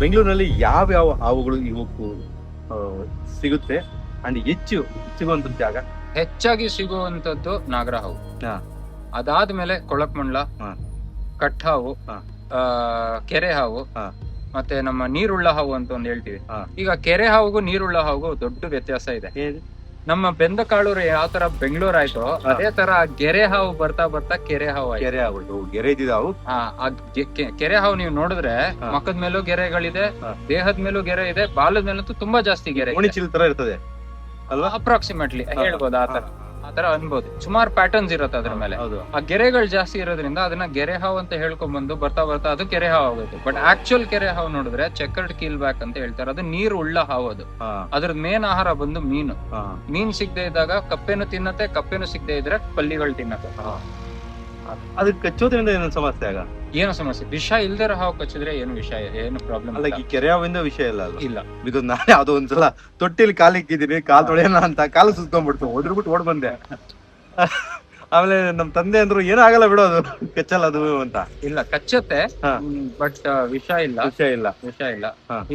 ಬೆಂಗಳೂರಿನಲ್ಲಿ ಯಾವ ಹಾವುಗಳು ಇವಕ್ಕೂ ಸಿಗುತ್ತೆ ಅಂಡ್ ಹೆಚ್ಚು ಸಿಗುವಂತ ಜಾಗ? ಹೆಚ್ಚಾಗಿ ಸಿಗುವಂತದ್ದು ನಾಗರ ಹಾವು, ಹಾ. ಅದಾದ್ಮೇಲೆ ಕೊಳಕ್ಮಂಡ್ಲ, ಹಾ. ಕಟ್ ಹಾವು, ಹಾ. ಕೆರೆ ಹಾವು, ಹಾ. ಮತ್ತೆ ನಮ್ಮ ನೀರುಳ್ಳ ಹಾವು ಅಂತ ಒಂದು ಹೇಳ್ತೀವಿ. ಹಾ. ಈಗ ಕೆರೆ ಹಾವುಗೂ ನೀರುಳ್ಳ ಹಾವುಗೂ ದೊಡ್ಡ ವ್ಯತ್ಯಾಸ ಇದೆ. ನಮ್ಮ ಬೆಂದಕಾಳೂರು ಯಾವ ತರ ಬೆಂಗಳೂರು ಆಯ್ತು ಅದೇ ತರ ಗೆರೆ ಹಾವು ಬರ್ತಾ ಬರ್ತಾ ಕೆರೆ ಹಾವು ಆಯ್ತು. ಕೆರೆ ಆಗ್ಬಿಟ್ಟು ಗೆರೆ ಇದ್ದಿದ್ದು ಹಾವು. ಕೆರೆ ಹಾವು ನೀವು ನೋಡಿದ್ರೆ ಮಕ್ಕದ ಮೇಲೂ ಗೆರೆಗಳಿದೆ, ದೇಹದ ಮೇಲೂ ಗೆರೆ ಇದೆ, ಬಾಲದ ಮೇಲಂತೂ ತುಂಬಾ ಜಾಸ್ತಿ ಗೆರೆ, ಚೀಲ ತರ ಇರ್ತದೆ ಅಲ್ವಾ? ಅಪ್ರಾಕ್ಸಿಮೇಟ್ಲಿ ಹೇಳ್ಬೋದು, ಆತರ ಅನ್ಬೋದು. ಸುಮಾರು ಪ್ಯಾಟರ್ನ್ಸ್ ಇರುತ್ತೆ ಅದ್ರ ಮೇಲೆ. ಆ ಗೆರೆಗಳು ಜಾಸ್ತಿ ಇರೋದ್ರಿಂದ ಅದನ್ನ ಗೆರೆ ಹಾವು ಅಂತ ಹೇಳ್ಕೊಂಡ್ ಬಂದು ಬರ್ತಾ ಬರ್ತಾ ಅದು ಕೆರೆ ಹಾವು ಆಗುತ್ತೆ. ಬಟ್ ಆಕ್ಚುಯಲ್ ಕೆರೆ ಹಾವು ನೋಡಿದ್ರೆ ಚೆಕರ್ಡ್ ಕೀಲ್ ಬ್ಯಾಕ್ ಅಂತ ಹೇಳ್ತಾರೆ. ಅದು ನೀರು ಉಳ್ಳ ಹಾವು. ಅದು ಅದ್ರದ್ ಮೇನ್ ಆಹಾರ ಬಂದು ಮೀನು. ಮೀನ್ ಸಿಗದೆ ಇದ್ದಾಗ ಕಪ್ಪೆನು ತಿನ್ನತ್ತೆ, ಕಪ್ಪೆನು ಸಿಗದೆ ಇದ್ರೆ ಪಲ್ಲಿಗಳು ತಿನ್ನತ್ತೆ. ಅದಕ್ಕೆ ಕಚ್ಚೋದ್ರಿಂದ ಏನೋ ಸಮಸ್ಯೆ ಆಗ? ಏನು ಸಮಸ್ಯೆ? ವಿಷ ಇಲ್ದಿರೋ ಹಾವು ಕಚ್ಚಿದ್ರೆ ಏನು ವಿಷಯ, ಏನು ಪ್ರಾಬ್ಲಮ್ ಅಲ್ಲ. ಈ ಕೆರೆ ಹಾವಿಂದ ವಿಷಯ ಇಲ್ಲ ಅಲ್ಲ? ಇಲ್ಲ. ಇದು ನಾನು ಯಾವ್ದೋ ಒಂದ್ಸಲ ತೊಟ್ಟಿಲಿ ಕಾಲಿಕ್ಕಿದ್ದೀನಿ, ಕಾಲ್ ತೊಳೆಯೋಣ ಅಂತ ಕಾಲು ಸುತ್ಕೊಂಡ್ಬಿಡ್ತು, ಒದ್ರುಬಿಟ್ಟು ಓಡ್ ಬಂದೆ. ಆಮೇಲೆ ನಮ್ ತಂದೆ ಅಂದ್ರು ಏನಾಗಲ್ಲ ಬಿಡೋದು, ಕಚ್ಚಲ್ಲ ಅದು ಅಂತ. ಇಲ್ಲ, ಕಚ್ಚತ್ತೆ, ಬಟ್ ವಿಷ ಇಲ್ಲ. ವಿಷ ಇಲ್ಲ.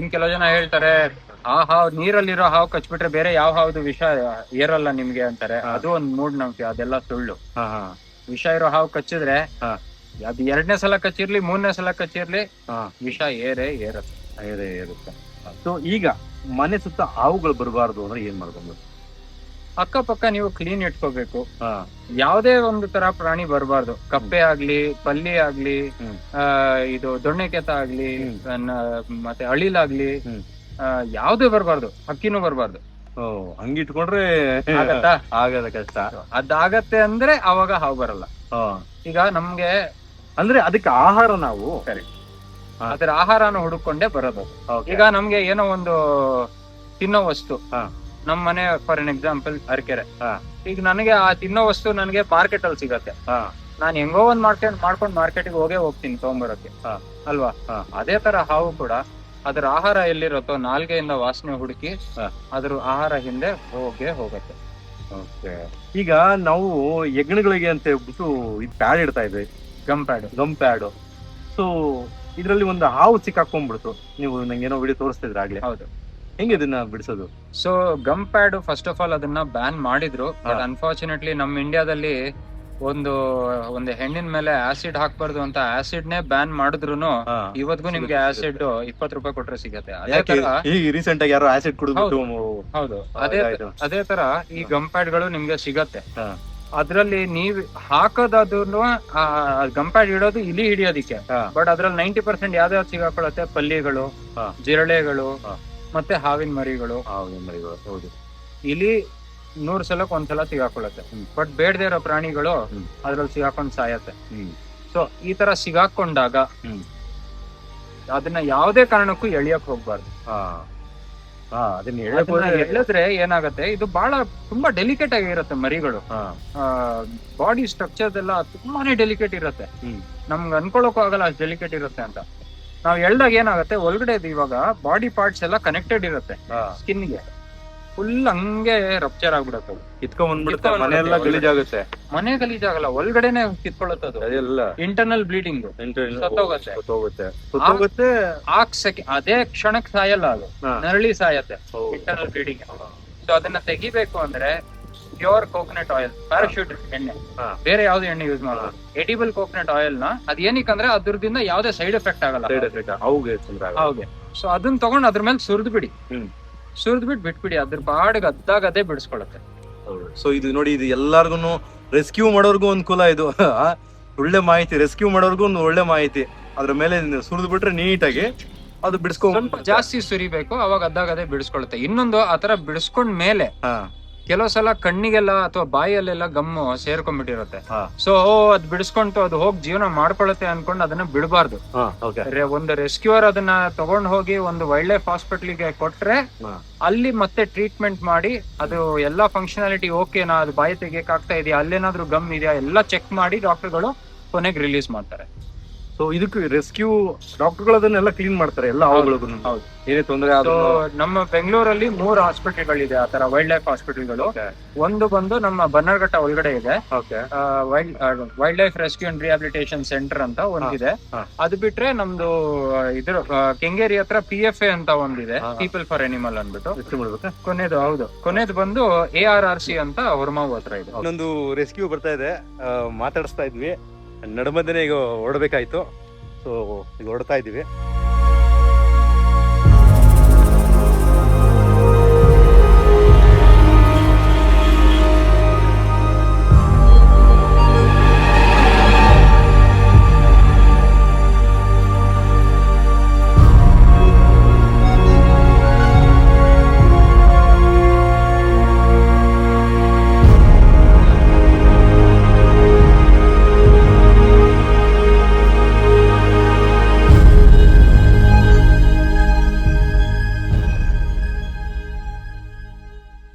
ಇನ್ ಕೆಲವು ಜನ ಹೇಳ್ತಾರೆ ಆ ಹಾವು ನೀರಲ್ಲಿರೋ ಹಾವು ಕಚ್ಬಿಟ್ರೆ ಬೇರೆ ಯಾವ ಹಾವ್ದು ವಿಷ ಏರಲ್ಲ ನಿಮ್ಗೆ ಅಂತಾರೆ. ಅದು ಒಂದ್ ಮೂಢನಂಬಿಕೆ, ಅದೆಲ್ಲ ಸುಳ್ಳು. ವಿಷ ಇರೋ ಹಾವು ಕಚ್ಚಿದ್ರೆ ಅದು 2ನೇ ಸಲ ಕಚ್ಚಿರ್ಲಿ 3ನೇ ಸಲ ಕಚ್ಚಿರ್ಲಿ ವಿಷ ಏರುತ್ತೆ. ಸೊ ಈಗ ಮನೆ ಸುತ್ತ ಹಾವುಗಳು ಬರಬಾರ್ದು ಅಂದ್ರೆ ಏನ್ ಮಾಡ್ಬೋದು? ಅಕ್ಕಪಕ್ಕ ನೀವು ಕ್ಲೀನ್ ಇಟ್ಕೋಬೇಕು. ಯಾವ್ದೇ ಒಂದು ತರ ಪ್ರಾಣಿ ಬರಬಾರ್ದು. ಕಪ್ಪೆ ಆಗ್ಲಿ, ಪಲ್ಲಿ ಆಗ್ಲಿ, ಇದು ದೊಣ್ಣೆಕೆತ ಆಗ್ಲಿ, ಮತ್ತೆ ಅಳಿಲಾಗ್ಲಿ, ಯಾವ್ದೇ ಬರಬಾರ್ದು. ಹಕ್ಕಿನೂ ಬರಬಾರ್ದು. ಹಂಗಿಟ್ಕೊಂಡ್ರೆ ಆಗದ ಕಷ್ಟ. ಅದಾಗತ್ತೆ ಅಂದ್ರೆ ಅವಾಗ ಹಾವು ಬರಲ್ಲ. ಈಗ ನಮ್ಗೆ ಅಂದ್ರೆ ಅದಕ್ಕೆ ಆಹಾರ ನಾವು ಸರಿ ಅದ್ರ ಆಹಾರನ ಹುಡುಕೊಂಡೇ ಬರೋದು. ಈಗ ನಮ್ಗೆ ಏನೋ ಒಂದು ತಿನ್ನೋ ವಸ್ತು, ನಮ್ ಮನೆ ಫಾರ್ ಎನ್ ಎಕ್ಸಾಂಪಲ್ ಅರಕೆರೆ. ಈಗ ನನಗೆ ಆ ತಿನ್ನೋ ವಸ್ತು ನನಗೆ ಮಾರ್ಕೆಟ್ ಅಲ್ಲಿ ಸಿಗತ್ತೆ. ನಾನ್ ಹೆಂಗೋ ಒಂದ್ ಮಾಡ್ಕೊಂಡು ಮಾರ್ಕೆಟ್ಗೆ ಹೋಗ್ತೀನಿ ತಗೊಂಬರಕ್ಕೆ, ಅಲ್ವಾ? ಅದೇ ತರ ಹಾವು ಕೂಡ ಅದ್ರ ಆಹಾರ ಎಲ್ಲಿರುತ್ತೋ ನಾಲ್ಗೆಯಿಂದ ವಾಸನೆ ಹುಡುಕಿ ಅದ್ರ ಆಹಾರ ಹಿಂದೆ ಹೋಗತ್ತೆ. ಈಗ ನಾವು ಯಜ್ಞಗಳಿಗೆ ಅಂತ ಹೇಳ್ಬಿಟ್ಟು ಇದು ಪ್ಯಾಡ್ ಇಡ್ತಾ ಇದ್ವಿ, ಗಮ್ ಪ್ಯಾಡ್. ಸೊ ಇದ್ರಲ್ಲಿ ಒಂದು ಹಾವು ಸಿಕ್ಕಾಕೊಂಡ್ಬಿಡ್ತು. ನೀವು ನಂಗೇನೋ ವಿಡಿಯೋ ತೋರಿಸ್ತಿದ್ರೆ ಆಗ್ಲಿ. ಹೌದು. ಹೆಂಗೆ ಇದನ್ನ ಬಿಡಿಸೋದು? So gum pad first of all ಅದನ್ನ ಬ್ಯಾನ್ ಮಾಡಿದ್ರು. ಬಟ್ ಅನ್ಫಾರ್ಚುನೇಟ್ಲಿ ನಮ್ ಇಂಡಿಯಾದಲ್ಲಿ ಒಂದು ಹೆಣ್ಣಿನ ಮೇಲೆ ಆಸಿಡ್ ಹಾಕ್ಬಾರ್ದು ಅಂತ ಆಸಿಡ್ನೇ ಬ್ಯಾನ್ ಮಾಡಿದ್ರು ಇವತ್ಗೂ ನಿಮ್ಗೆ ಆಸಿಡ್ 20 ರೂಪಾಯಿ ಕೊಟ್ರೆ ಸಿಗತ್ತೆ. ರೀಸೆಂಟ್ ಆಗಿ ಯಾರೋ ಆಸಿಡ್ ಕುಡಿದ್ಬಿಟ್ಟು. ಹೌದು, ಅದೇ ತರ ಈ ಗಮ್ ಪ್ಯಾಡ್ ಗಳು ನಿಮ್ಗೆ ಸಿಗತ್ತೆ. ಅದ್ರಲ್ಲಿ ನೀವ್ ಹಾಕೋದನ್ನು ಗಮ್ ಪ್ಯಾಡ್ ಇಡೋದು ಇಲಿ ಹಿಡಿಯೋದಿಕ್ಕೆ. ಬಟ್ ಅದ್ರಲ್ಲಿ 90% ಯಾವ್ದಾವ್ದು ಸಿಗಾಕೊಳ್ಳುತ್ತೆ? ಪಲ್ಲಿಗಳು, ಜಿರಳೆಗಳು, ಮತ್ತೆ ಹಾವಿನ ಮರಿಗಳು. ಹೌದು. ಇಲಿ 100 ಸಲಕ್ಕೆ ಒಂದ್ಸಲ ಸಿಗಾಕೊಳ್ಳುತ್ತೆ. ಬಟ್ ಬೇಡದೇ ಇರೋ ಪ್ರಾಣಿಗಳು ಅದ್ರಲ್ಲಿ ಸಿಗಾಕೊಂಡ್ ಸಾಯತ್ತೆ. ಸೊ ಈ ತರ ಸಿಗಾಕೊಂಡಾಗ ಅದನ್ನ ಯಾವ್ದೇ ಕಾರಣಕ್ಕೂ ಎಳಿಯಕ್ ಹೋಗ್ಬಾರ್ದು. ಎಳೆದ್ರೆ ಏನಾಗತ್ತೆ, ಇದು ತುಂಬಾ ಡೆಲಿಕೇಟ್ ಆಗಿರುತ್ತೆ. ಮರಿಗಳು ಬಾಡಿ ಸ್ಟ್ರಕ್ಚರ್ ಎಲ್ಲ ತುಂಬಾನೇ ಡೆಲಿಕೇಟ್ ಇರುತ್ತೆ. ನಮ್ಗೆ ಅನ್ಕೊಳಕ್ಕೂ ಆಗಲ್ಲ ಅಷ್ಟು ಡೆಲಿಕೇಟ್ ಇರುತ್ತೆ ಅಂತ. ನಾವ್ ಎಳ್ದಾಗ ಏನಾಗುತ್ತೆ, ಒಳಗಡೆ ಇವಾಗ ಬಾಡಿ ಪಾರ್ಟ್ಸ್ ಎಲ್ಲ ಕನೆಕ್ಟೆಡ್ ಇರುತ್ತೆ ಸ್ಕಿನ್ಗೆ. ಫುಲ್ ಹಂಗೆ ರಪ್ಚರ್ ಆಗ್ಬಿಡತ್ತೆ. ಮನೆ ಗಲೀಜಾಗಲ್ಲ, ಒಳಗಡೆನೆ ಕಿತ್ಕೊಳ್ಳುತ್ತದು. Internal bleeding ಸತ್ತೋಗುತ್ತೆ. ಅದೇ ಕ್ಷಣಕ್ಕೆ ಸಾಯಲ್ಲ, ಅದು ನರಳಿ ಸಾಯತ್ತೆ. Internal bleeding. ಸೊ ಅದನ್ನ ತೆಗಿಬೇಕು ಅಂದ್ರೆ ಪ್ಯೂರ್ ಕೋಕೋನಟ್ ಆಯಿಲ್, ಪ್ಯಾರಾಶೂಟ್ ಎಣ್ಣೆ, ಬೇರೆ ಯಾವ್ದು ಎಣ್ಣೆ ಯೂಸ್ ಮಾಡೋದು. ಎಡಿಬಲ್ ಕೋಕೋನಟ್ ಆಯಿಲ್ ನ ಅದೇನಕ್ಕಂದ್ರೆ ಅದ್ರದಿಂದ ಯಾವ್ದೇ ಸೈಡ್ ಎಫೆಕ್ಟ್ ಆಗಲ್ಲ. ಹೌದು. ಸೊ ಅದನ್ನ ತಗೊಂಡ್ ಅದ್ರ ಮೇಲೆ ಸುರಿದ್ಬಿಟ್ಟು ಬಿಟ್ಬಿಡಿ. ಅದ್ರ ಬಾಡಿಗೆ ಅದ್ದಾಗ ಅದೇ ಬಿಡಿಸ್ಕೊಳತ್ತೆ. ಸೊ ಇದು ನೋಡಿ, ಇದು ಎಲ್ಲಾರ್ಗು ರೆಸ್ಕ್ಯೂ ಮಾಡೋರ್ಗು ಅನುಕೂಲ. ಇದು ಒಳ್ಳೆ ಮಾಹಿತಿ. ರೆಸ್ಕ್ಯೂ ಮಾಡೋರ್ಗು ಒಂದು ಒಳ್ಳೆ ಮಾಹಿತಿ. ಅದ್ರ ಮೇಲೆ ಸುರಿದ್ ಬಿಟ್ರೆ ನೀಟಾಗಿ ಅದು ಬಿಡಿಸ್ಕೊಂಡು ಜಾಸ್ತಿ ಸುರಿಬೇಕು, ಅವಾಗ ಅದ್ದಾಗ ಅದೇ ಬಿಡಿಸ್ಕೊಳುತ್ತೆ. ಇನ್ನೊಂದು ಆತರ ಬಿಡಿಸ್ಕೊಂಡ್ ಮೇಲೆ ಕೆಲವು ಸಲ ಕಣ್ಣಿಗೆಲ್ಲ ಅಥವಾ ಬಾಯಲ್ಲೆಲ್ಲ ಗಮ್ಮು ಸೇರ್ಕೊಂಡ್ಬಿಟ್ಟಿರುತ್ತೆ. ಸೊ ಅದ್ ಬಿಡಿಸ್ಕೊಂಡು ಅದು ಹೋಗಿ ಜೀವನ ಮಾಡ್ಕೊಳತ್ತೆ ಅನ್ಕೊಂಡು ಅದನ್ನ ಬಿಡಬಾರ್ದು. ಒಂದು ರೆಸ್ಕ್ಯೂರ್ ಅದನ್ನ ತಗೊಂಡ್ ಹೋಗಿ ಒಂದು ವೈಲ್ಡ್ ಲೈಫ್ ಹಾಸ್ಪಿಟಲ್ಗೆ ಕೊಟ್ರೆ ಅಲ್ಲಿ ಮತ್ತೆ ಟ್ರೀಟ್ಮೆಂಟ್ ಮಾಡಿ ಅದು ಎಲ್ಲಾ ಫಂಕ್ಷನಾಲಿಟಿ ಓಕೆನಾ, ಅದು ಬಾಯಿ ತೆಗಿಯಕ್ ಆಗ್ತಾ ಇದೆಯಾ, ಅಲ್ಲೇನಾದ್ರೂ ಗಮ್ ಇದೆಯಾ ಎಲ್ಲ ಚೆಕ್ ಮಾಡಿ ಡಾಕ್ಟರ್ಗಳು ಕೊನೆಗೆ ರಿಲೀಸ್ ಮಾಡ್ತಾರೆ. ಸೊ ಇದಕ್ಕೆ ರೆಸ್ಕ್ಯೂ ಡಾಕ್ಟರ್ಗಳು ಅದನ್ನೆಲ್ಲ ಕ್ಲೀನ್ ಮಾಡ್ತಾರೆ ಎಲ್ಲ ಹಾವುಗಳಿಗೂ. ಹೌದು. ಏನೇ ತೊಂದರೆ So, ಆದ್ರೂ. ನಮ್ಮ ಬೆಂಗಳೂರಲ್ಲಿ 3 ಹಾಸ್ಪಿಟಲ್ಗಳಿದೆ ಆತರ ವೈಲ್ಡ್ ಲೈಫ್ ಹಾಸ್ಪಿಟಲ್ಗಳು. ಒಂದು ಬಂದು ನಮ್ಮ ಬನ್ನರ್ಘಟ್ಟ ಒಳಗಡೆ ಇದೆ, okay wild life rescue and rehabilitation centre ಅಂತ ಒಂದಿದೆ. ಅದು ಬಿಟ್ರೆ ನಮ್ದು ಇದ್ರ ಕೆಂಗೇರಿ ಹತ್ರ PFA ಅಂತ ಒಂದಿದೆ, ಪೀಪಲ್ ಫಾರ್ ಅನಿಮಲ್ ಅಂದ್ಬಿಟ್ಟು. ಎಷ್ಟು ಮಾಡ್ಬೇಕಾ? ಕೊನೆದು ಬಂದು ARRC ಅಂತ ಹೊರಮಾವು ಹತ್ರ ಇದೆ. ಇನ್ನೊಂದು ರೆಸ್ಕ್ಯೂ ಬರ್ತಾ ಇದೆ, ಮಾತಾಡಿಸ್ತಾ ಇದ್ವಿ, ನಡುಮಧ್ಯೆ ಈಗ ಹೊರಡ್ಬೇಕಾಯ್ತು. ಸೊ ಈಗ ಹೊರಡ್ತಾ ಇದೀವಿ.